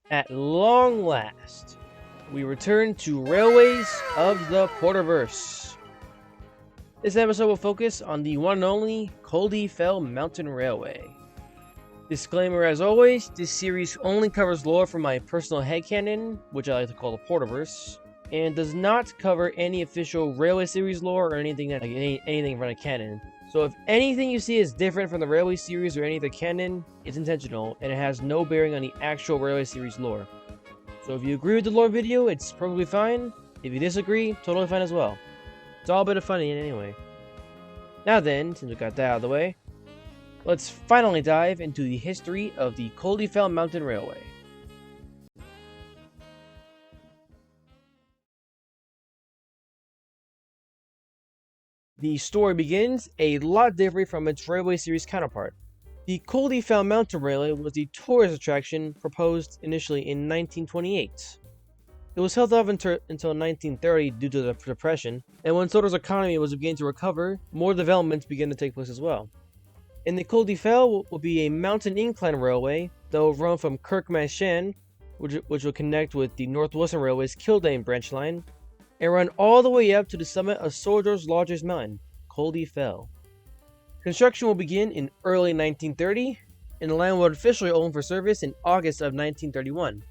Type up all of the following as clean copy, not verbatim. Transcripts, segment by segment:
At long last, we return to Railways of the Porterverse. This episode will focus on the one and only Culdee Fell Mountain Railway. Disclaimer as always, this series only covers lore from my personal headcanon, which I like to call the Porterverse, and does not cover any official Railway series lore or anything from a canon. So if anything you see is different from the Railway series or any other canon, it's intentional, and it has no bearing on the actual Railway series lore. So if you agree with the lore video, it's perfectly fine. If you disagree, totally fine as well. It's all a bit of fun anyway. Now then, since we got that out of the way, let's finally dive into the history of the Culdee Fell Mountain Railway. The story begins a lot different from its Railway series counterpart. The Culdee Fell Mountain Railway was the tourist attraction proposed initially in 1928. It was held off until 1930 due to the Depression, and when Soto's economy was beginning to recover, more developments began to take place as well. And the Culdee Fell will be a mountain incline railway that will run from Kirkmashan, which will connect with the Northwestern Railway's Culdee branch line, and run all the way up to the summit of Sodor's largest mountain, Culdee Fell. Construction will begin in early 1930, and the line will officially open for service in August of 1931.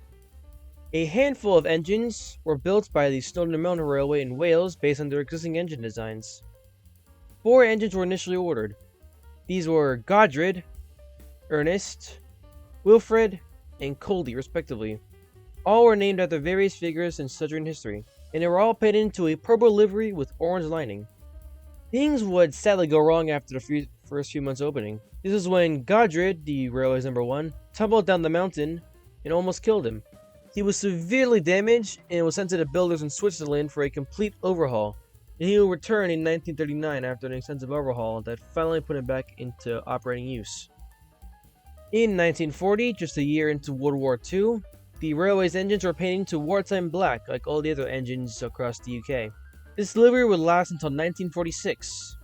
A handful of engines were built by the Snowdon Mountain Railway in Wales based on their existing engine designs. 4 engines were initially ordered. These were Godred, Ernest, Wilfred, and Culdee respectively. All were named after various figures in Southern history, and they were all painted into a purple livery with orange lining. Things would sadly go wrong after the first few months opening. This is when Godred, the railway's number 1, tumbled down the mountain and almost killed him. He was severely damaged and was sent to the builders in Switzerland for a complete overhaul, and he will return in 1939 after an extensive overhaul that finally put him back into operating use. In 1940, just a year into World War II, the railway's engines were painted to wartime black like all the other engines across the UK. This livery would last until 1946.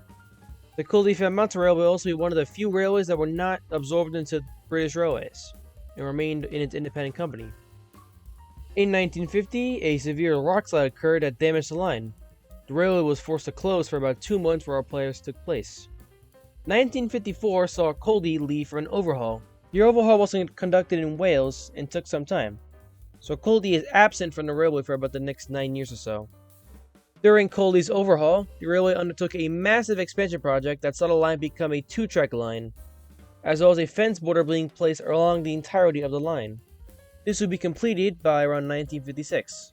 The Culdee Fell Mountain Railway will also be one of the few railways that were not absorbed into British Railways and remained in its independent company. In 1950, a severe rockslide occurred that damaged the line. The railway was forced to close for about 2 months where repairs took place. 1954 saw Culdee leave for an overhaul. The overhaul was conducted in Wales and took some time, so Culdee is absent from the railway for about the next 9 years or so. During Culdee's overhaul, the railway undertook a massive expansion project that saw the line become a 2-track line, as well as a fence border being placed along the entirety of the line. This would be completed by around 1956.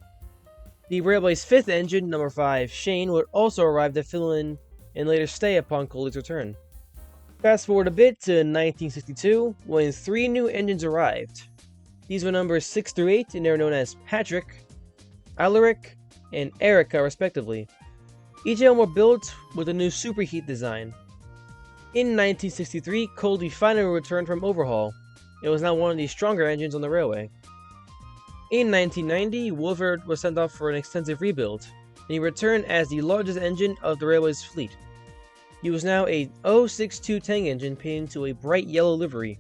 The railway's 5th engine, number 5, Shane, would also arrive to fill in and later stay upon Culdee's return. Fast forward a bit to 1962, when 3 new engines arrived. These were numbers 6 through 8, and they were known as Patrick, Alaric, and Erica respectively. Each of them were built with a new superheat design. In 1963, Culdee finally returned from overhaul. It was now one of the stronger engines on the railway. In 1990, Wilfred was sent off for an extensive rebuild, and he returned as the largest engine of the railway's fleet. He was now a 062 tank engine painted to a bright yellow livery.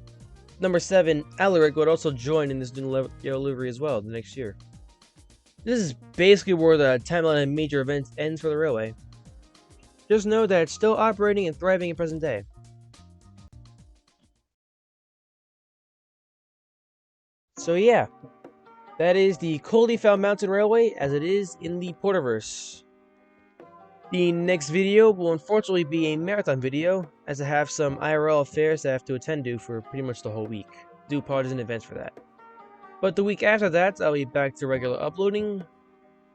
Number 7, Alaric, would also join in this new yellow livery as well the next year. This is basically where the timeline of major events ends for the railway. Just know that it's still operating and thriving in present day. So yeah, that is the Culdee Fell Mountain Railway as it is in the Porterverse. The next video will unfortunately be a marathon video, as I have some IRL affairs that I have to attend to for pretty much the whole week. Do apologize in advance for that. But the week after that, I'll be back to regular uploading,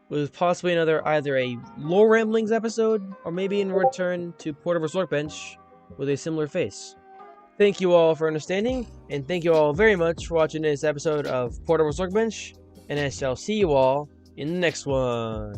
with possibly another either a lore ramblings episode, or maybe in return to Porterverse Workbench with a similar face. Thank you all for understanding, and thank you all very much for watching this episode of Porterverse Workbench, and I shall see you all in the next one.